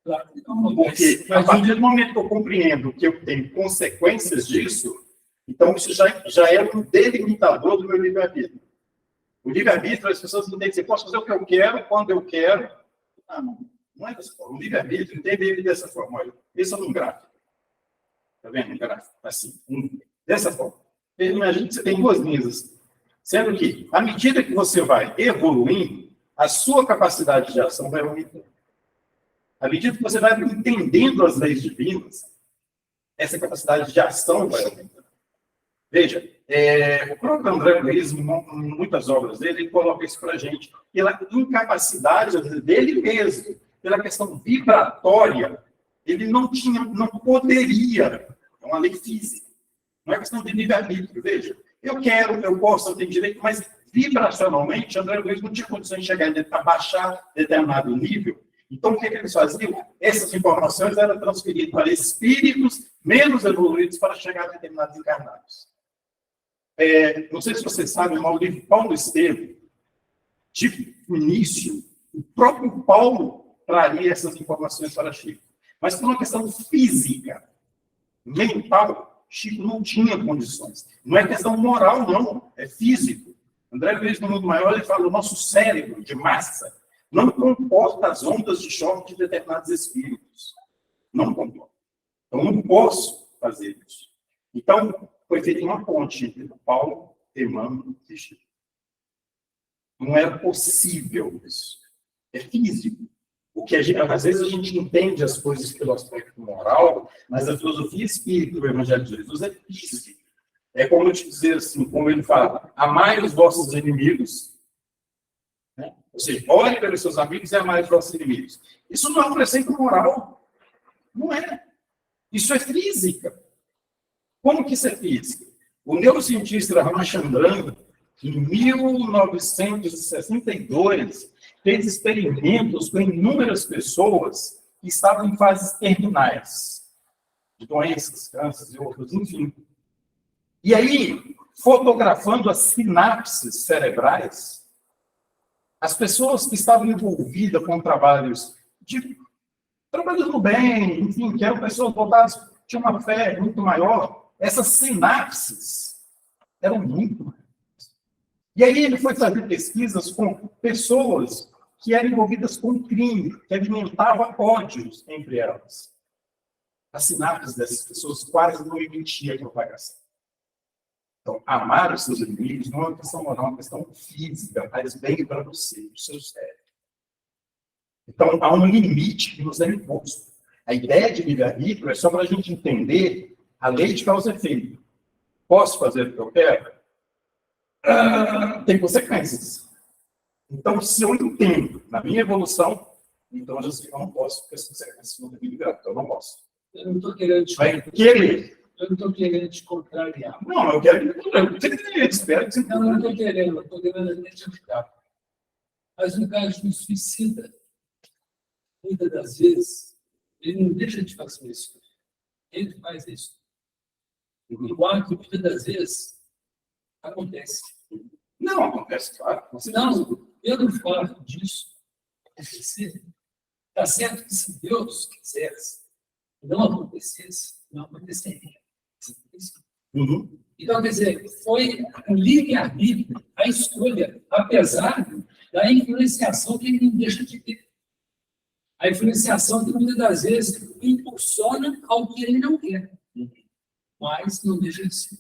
Speaker 2: Claro.
Speaker 1: Porque, a partir do momento que eu compreendo que eu tenho consequências disso, então isso já é um delimitador do meu livre-arbítrio. O livre-arbítrio, as pessoas entendem que eu posso fazer o que eu quero, quando eu quero. Não é dessa forma. O livre-arbítrio entende ele dessa forma. Olha, esse é um gráfico. Está vendo? Um gráfico. Assim. Dessa forma. Imagina que você tem duas linhas. Sendo que, à medida que você vai evoluindo, a sua capacidade de ação vai aumentando. À medida que você vai entendendo as leis divinas, essa capacidade de ação vai aumentando. Veja, o próprio André Luiz, em muitas obras dele, ele coloca isso para a gente. Pela incapacidade dele mesmo, pela questão vibratória, ele não poderia. É uma lei física. Não é questão de livre-arbítrio. Veja, eu quero, eu posso, eu tenho direito, mas vibracionalmente, André Luiz não tinha condições de chegar para baixar determinado nível. Então, o que eles faziam? Essas informações eram transferidas para espíritos menos evoluídos para chegar a determinados encarnados. Não sei se vocês sabem, mas o livro Paulo Estevam, de início, o próprio Paulo traria essas informações para Chico. Mas por uma questão física, mental, Chico não tinha condições. Não é questão moral, não. É físico. André Luiz, no Mundo Maior, ele fala: o nosso cérebro de massa não comporta as ondas de choque de determinados espíritos. Não comporta. Então, não posso fazer isso. Então, foi feita uma ponte entre Paulo, Emmanuel e Chico. Não era possível isso. É físico. O que às vezes a gente entende as coisas pelo aspecto moral, mas a filosofia espírita do Evangelho de Jesus é física. É como eu te dizer assim, como ele fala: amai os vossos inimigos. Né? Ou seja, ore pelos seus amigos e amai os vossos inimigos. Isso não é um preceito moral. Não é. Isso é física. Como que isso é física? O neurocientista Ramachandran, em 1962, fez experimentos com inúmeras pessoas que estavam em fases terminais, de doenças, cânceres e outros, enfim. E aí, fotografando as sinapses cerebrais, as pessoas que estavam envolvidas com trabalhos no bem, enfim, que eram pessoas voltadas, tinham uma fé muito maior, essas sinapses eram muito maiores. E aí ele foi fazer pesquisas com pessoas que eram envolvidas com crime, que alimentavam ódios entre elas. As sinapses dessas pessoas quase não emitiam propagação. Então, amar os seus inimigos não é uma questão moral, é uma questão física, faz bem para você, para o seu cérebro. Então, há um limite que nos é imposto. A ideia de livre-arbítrio é só para a gente entender a lei de causa e efeito. Posso fazer o que eu quero? Tem consequências. Então, se eu entendo na minha evolução, então eu já não posso, porque as consequências não devem virar, então eu não posso.
Speaker 2: Eu não estou querendo te
Speaker 1: Vai querer.
Speaker 2: Eu não estou querendo te contrariar.
Speaker 1: Não, eu quero que espero que você
Speaker 2: Não, eu não estou querendo, eu estou querendo identificar. Mas no caso de um suicida, muitas das vezes, ele não deixa de fazer isso. Ele faz isso. O ato, muitas das vezes, acontece.
Speaker 1: Não, acontece, claro.
Speaker 2: Não, eu não falo disso acontecer. Está certo que se Deus quisesse, não acontecesse, não aconteceria.
Speaker 1: Uhum.
Speaker 2: Então, quer dizer, foi um livre-arbítrio, a escolha, apesar da influenciação que ele não deixa de ter. A influenciação que muitas das vezes impulsiona ao que ele não quer, mas não deixa de ser.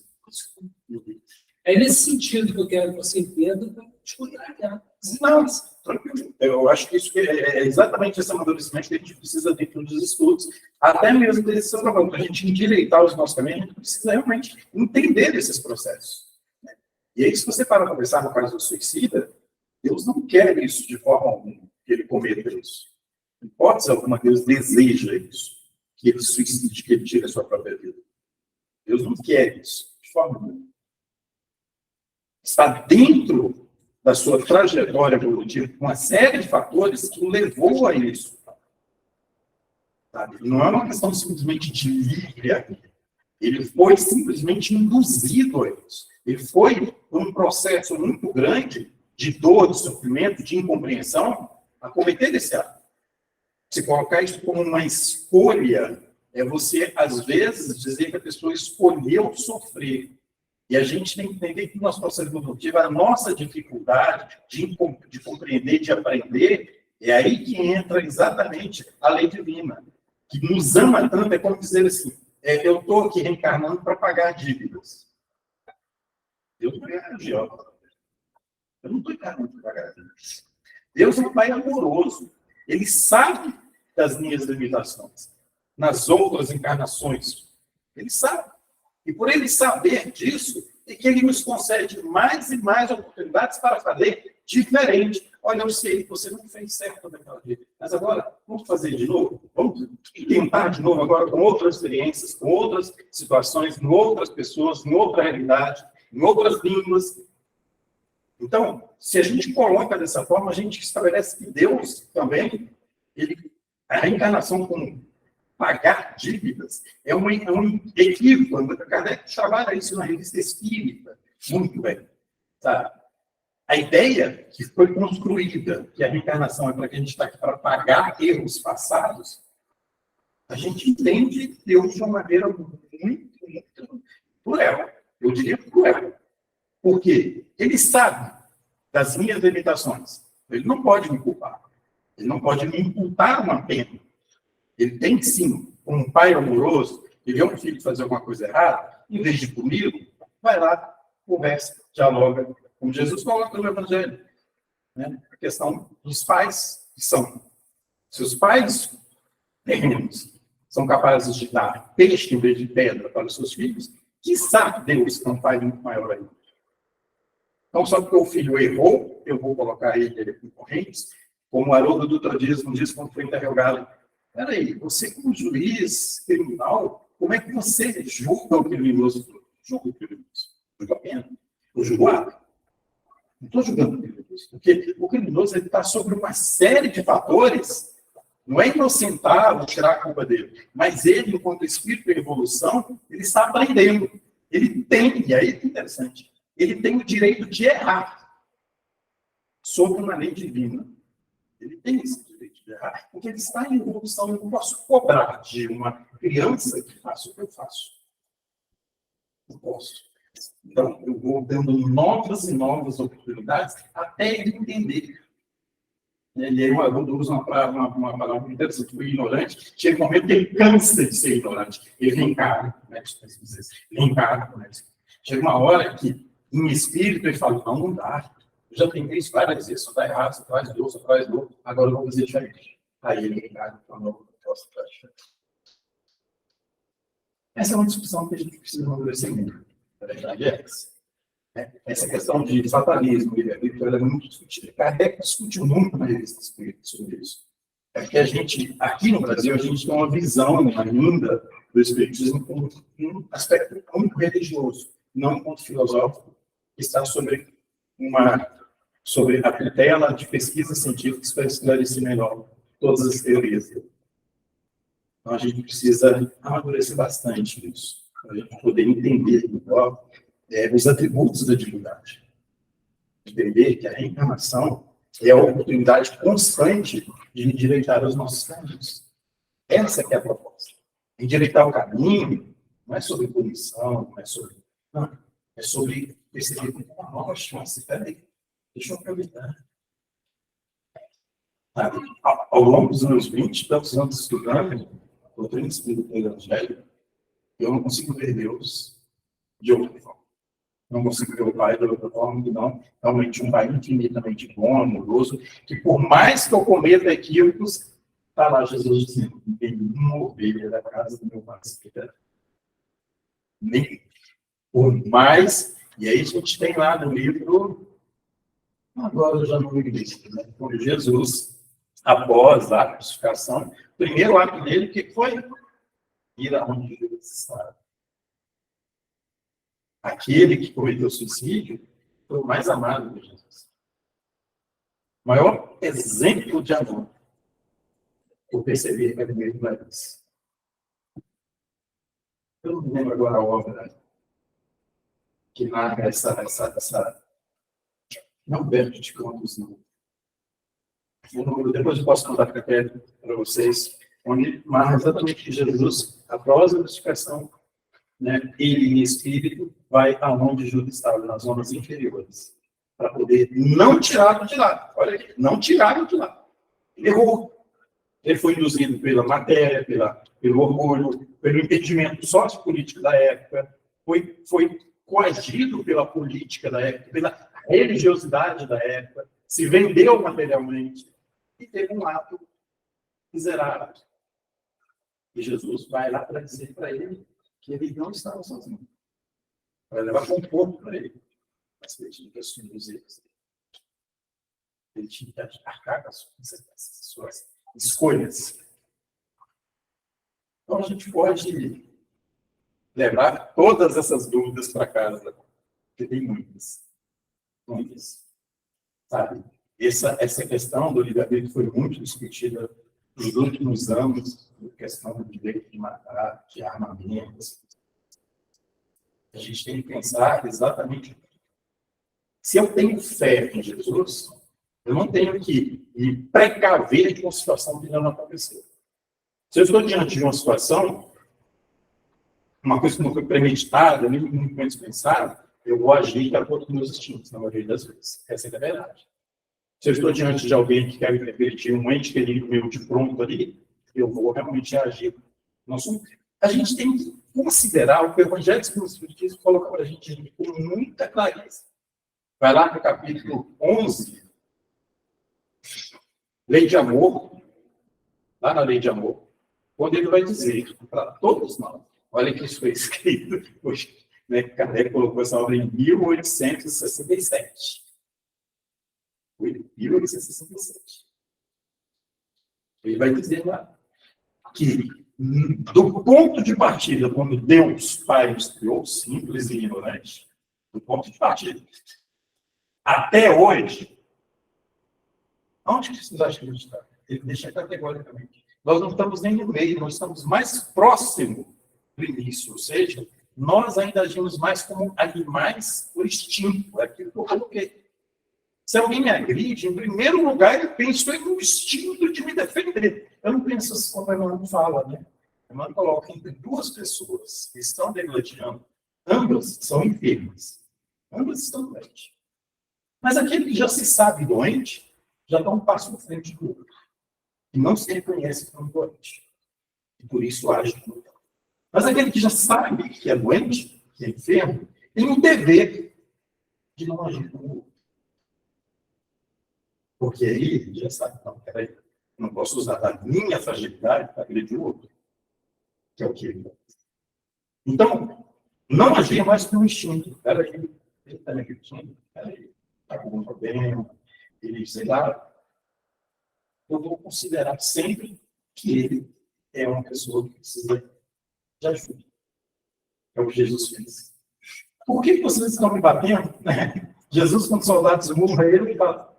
Speaker 2: É nesse sentido que eu quero que você entenda para te contrariar.
Speaker 1: Não, tranquilo. Eu acho que isso é exatamente esse amadurecimento que a gente precisa dentro dos estudos, até mesmo desse trabalho, para a gente endireitar os nossos caminhos, a gente precisa realmente entender esses processos. E aí, se você para conversar no caso do suicida, Deus não quer isso de forma alguma, que ele cometa isso. Em hipótese alguma, Deus deseja isso, que ele suicide, que ele tire a sua própria vida. Deus não quer isso, de forma alguma. Está dentro da sua trajetória evolutiva, uma série de fatores que o levou a isso. Sabe? Não é uma questão simplesmente de livre-arbítrio. Ele foi simplesmente induzido a isso. Ele foi por um processo muito grande de dor, de sofrimento, de incompreensão, a cometer esse ato. Se colocar isso como uma escolha, é você, às vezes, dizer que a pessoa escolheu sofrer. E a gente tem que entender que no nosso processo evolutivo, a nossa dificuldade de compreender, de aprender, é aí que entra exatamente a lei divina. Que nos ama tanto, é como dizer assim, eu estou aqui reencarnando para pagar dívidas. Deus não é agiota. Eu não estou encarnando para pagar dívidas. Deus é um pai amoroso. Ele sabe das minhas limitações. Nas outras encarnações, ele sabe. E por ele saber disso, é que ele nos concede mais e mais oportunidades para fazer diferente. Olha, eu sei que você não fez certo naquela vez, mas agora vamos fazer de novo? Vamos tentar de novo agora com outras experiências, com outras situações, com outras pessoas, em outra realidade, em outras línguas. Então, se a gente coloca dessa forma, a gente estabelece que Deus também, a reencarnação como pagar dívidas é um equívoco. Kardec trabalha isso na revista espírita, muito bem. Sabe? A ideia que foi construída, que a reencarnação é para que a gente está aqui para pagar erros passados, a gente entende Deus de uma maneira muito, muito cruel. Eu diria cruel. Por quê? Ele sabe das minhas limitações. Ele não pode me culpar. Ele não pode me imputar uma pena. Ele tem que, sim, como um pai amoroso, ele vê um filho fazer alguma coisa errada, em vez de puni-lo, vai lá, conversa, dialoga, como Jesus coloca no Evangelho. Né? A questão dos pais, que são, se os pais terrenos são capazes de dar peixe em vez de pedra para os seus filhos, quiçá Deus é um pai muito maior ainda. Então, só porque o filho errou, eu vou colocar ele em correntes, como o Haroldo Dutra Dias nos disse quando foi interrogado. Peraí, você como juiz criminal, como é que você julga o criminoso? Julga o criminoso. Julga a pena. Eu julgo a ato. Não estou julgando o criminoso. Porque o criminoso está sobre uma série de fatores. Não é inocentar ou tirar a culpa dele. Mas ele, enquanto espírito em evolução, ele está aprendendo. Ele tem, e aí é interessante, ele tem o direito de errar sobre uma lei divina. Ele tem esse direito de errar, porque ele está em evolução. Eu não posso cobrar de uma criança que faça o que eu faço. Não posso. Então, eu vou dando novas e novas oportunidades até ele entender. E aí o aluno usa uma palavra muito interessante, o ignorante. Chega um momento que ele cansa de ser ignorante. Ele reencarna, né? Ele reencarna, né? Chega uma hora que, em espírito, ele fala, não dá. Eu já tentei isso várias vezes, só está errado, só faz dor, só faz dor. Agora eu vou fazer diferente. Aí ele cai e fala, não, eu posso fazer diferente. Essa é uma discussão que a gente precisa amadurecer muito. A verdade é essa. Essa questão de fatalismo e ela é muito discutida. Kardec discutiu muito na revista Espírita sobre isso. É que a gente, aqui no Brasil, a gente tem uma visão ainda do Espiritismo como um aspecto único religioso, não enquanto filosófico, que está sobre a tutela de pesquisas científicas para esclarecer melhor todas as teorias. Então, a gente precisa amadurecer bastante isso, para a gente poder entender melhor os atributos da divindade. Entender que a reencarnação é a oportunidade constante de endireitar os nossos caminhos. Essa que é a proposta. Endireitar o caminho não é sobre punição, não é sobre... Não, é sobre perceber que uma nova chance. Espera aí, deixa eu aproveitar. Ao longo dos anos 20, tantos anos estudando doutrina espírita do Evangelho, eu não consigo ver Deus de outra forma. Não consigo ver o Pai de outra forma, que não. Realmente um Pai infinitamente bom, amoroso, que por mais que eu cometa equívocos, está lá Jesus dizendo, nenhuma ovelha da casa do meu Pai se perderá. Nem por mais, e aí a gente tem lá no livro, agora eu já não me lembro, né? Quando Jesus, após a crucificação, o primeiro ato dele, que foi ir aonde Jesus estava. Aquele que cometeu suicídio foi o mais amado de Jesus. O maior exemplo de amor. Eu percebi que é meio Clarice. Eu não me lembro agora a obra que narra essa não Berto de Contos, não. Depois eu posso contar para vocês, onde narra exatamente que Jesus, após a crucificação, né, ele em espírito vai aonde Judas estava, nas zonas inferiores, para poder não tirá-lo de lá. Olha aqui, não tirá-lo de lá. Ele errou. Ele foi induzido pela matéria, pelo orgulho, pelo impedimento sociopolítico da época, foi coagido pela política da época, pela religiosidade da época, se vendeu materialmente e teve um ato miserável. E Jesus vai lá para dizer para ele que ele não estava sozinho. Vai levar conforto para ele. Mas ele tinha que assumir os erros. Ele tinha que arcar com as suas escolhas. Então, a gente pode levar todas essas dúvidas para casa, porque tem muitas. Muitas. Sabe? Essa questão do livre-arbítrio foi muito discutida nos últimos anos, a questão do direito de matar, de armamentos. A gente tem que pensar exatamente. Se eu tenho fé em Jesus, eu não tenho que me precaver de uma situação que ainda não aconteceu. Se eu estou diante de uma situação, uma coisa que não foi premeditada, nem muito menos pensada, eu vou agir de acordo com meus instintos, na maioria das vezes. Essa é a verdade. Se eu estou diante de alguém que quer me permitir um ente querido meu de pronto ali, eu vou realmente agir. A gente tem que considerar o que o Evangelho segundo o Espiritismo coloca para a gente com muita clareza. Vai lá no capítulo 11, Lei de Amor, lá na Lei de Amor, quando ele vai dizer para todos nós, olha que isso foi escrito, hoje, né, Kardec colocou essa obra em 1867. Foi 1867. Ele vai dizer lá que, do ponto de partida, quando Deus Pai nos criou, simples e ignorante, do ponto de partida, até hoje, onde que vocês acham que a gente está? Ele deixa categoricamente. Nós não estamos nem no meio, nós estamos mais próximo do início, ou seja, nós ainda agimos mais como animais por instinto, é aquilo que eu coloquei. Se alguém me agride, em primeiro lugar, eu penso no instinto de me defender. Eu não penso assim como a irmã fala, né? A irmã coloca entre duas pessoas que estão degladiando, ambas são enfermas, ambas estão doentes. Mas aquele que já se sabe doente, já dá um passo na frente do outro. E não se reconhece como doente. E por isso age como tal. Mas aquele que já sabe que é doente, que é enfermo, tem um dever de não agir como o outro. Porque aí, já sabe, não, peraí, não posso usar a minha fragilidade para agredir o outro. Que é o que ele faz. Então, não agir mais com o instinto. Peraí, ele está me agredindo, peraí, está com algum problema, ele, sei lá. Eu vou considerar sempre que ele é uma pessoa que precisa de ajuda. É o que Jesus fez. Por que vocês estão me batendo? Jesus, quando os soldados murram ele fala: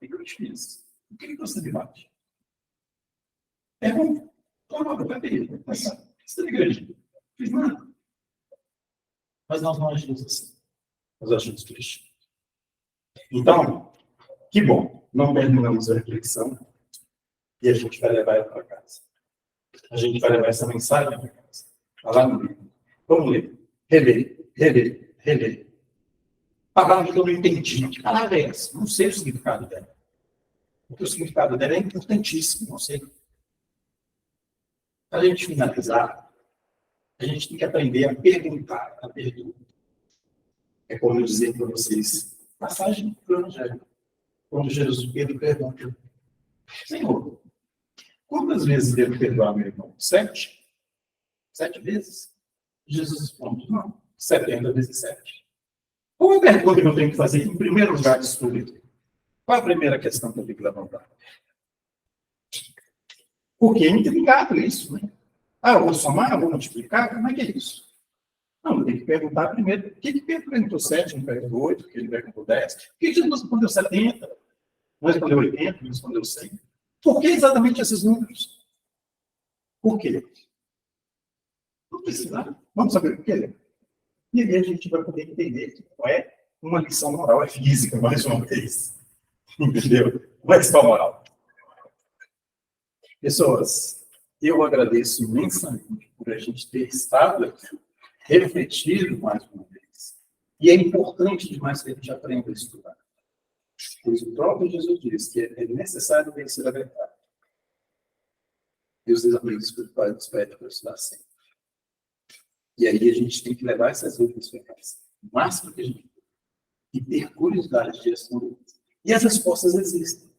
Speaker 1: o que eu te fiz? Por que você me bate? Pergunta. Toma, peraí, você está me agredindo? Não fiz nada. Mas nós não agimos assim. Nós agimos Cristo. Então, que bom. Não terminamos a reflexão e a gente vai levar ela para casa. A gente vai levar essa mensagem para casa. Está lá no livro. Vamos ler. Reler. Palavra que eu não entendi. Que palavra é essa? Não sei o significado dela. Porque o significado dela é importantíssimo. Não sei. Para a gente finalizar, a gente tem que aprender a perguntar, a pergunta. É como eu dizer para vocês, passagem do Evangelho. Quando Jesus Pedro pergunta: Senhor, quantas vezes devo perdoar meu irmão? 7? 7 vezes? Jesus responde: não, 70 vezes 7. Qual é a pergunta que eu tenho que fazer em primeiro lugar de estudo? Qual a primeira questão que eu tenho que levantar? Porque é intrigado isso, né? Eu vou somar, eu vou multiplicar, como é que é isso? Não, eu tenho que perguntar primeiro, por que Pedro perguntou 7, não perguntou 8, por que ele perguntou 10? Por que Jesus respondeu 70, não respondeu 80, não respondeu 100? Por que exatamente esses números? Por quê? Não precisa. Vamos saber por quê? E aí a gente vai poder entender que não é uma lição moral, é física, mais uma vez. Entendeu? Não é só moral. Pessoas, eu agradeço imensamente por a gente ter estado aqui, refletido mais uma vez. E é importante demais que a gente aprenda a estudar. Pois o próprio Jesus diz que é necessário vencer a verdade. E os desafios espirituais nos pedem para estudar sempre. E aí a gente tem que levar essas dúvidas para casa. O máximo que a gente pode. E ter curiosidade de responder. E as respostas existem.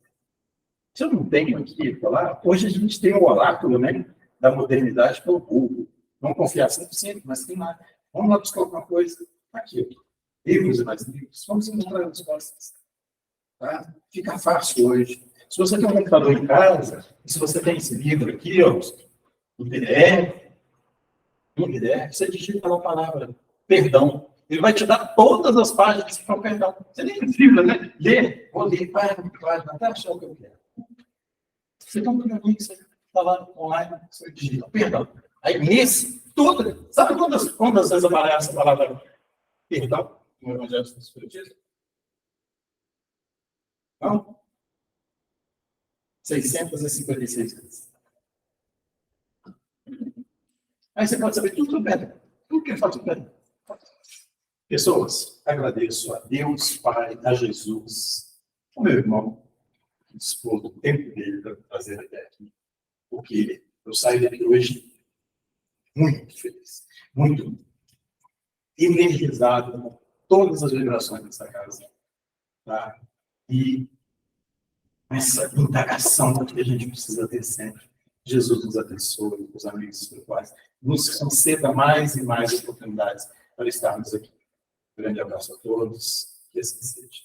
Speaker 1: Se eu não tenho aqui falar, hoje a gente tem o oráculo, né, da modernidade pelo Google. Não confiar 100%, mas tem lá. Vamos lá buscar alguma coisa. Aqui, livros e mais livros. Vamos encontrar as respostas. Tá? Fica fácil hoje. Se você tem um computador em casa, se você tem esse livro aqui, ó, em PDF, você digita lá a palavra perdão. Ele vai te dar todas as páginas que falam perdão. Você nem precisa, né? Ler, vou ler página, até achar o que eu quero. Você tem um caminho que você está lá online, você digita perdão. Aí nesse, tudo. Sabe quantas vezes aparece a palavra perdão no Evangelho do Espiritismo? Não? 656 vezes. Aí você pode saber tudo bem. Tudo que ele faz bem. Pessoas, agradeço a Deus, Pai, a Jesus, o meu irmão, que dispôs do tempo dele para trazer até aqui. Porque eu saio daqui hoje muito feliz, muito energizado com todas as vibrações dessa casa. Tá? E essa indagação que a gente precisa ter sempre. Jesus nos abençoe, os amigos espirituais, nos conceda mais e mais oportunidades para estarmos aqui. Um grande abraço a todos, que assim seja.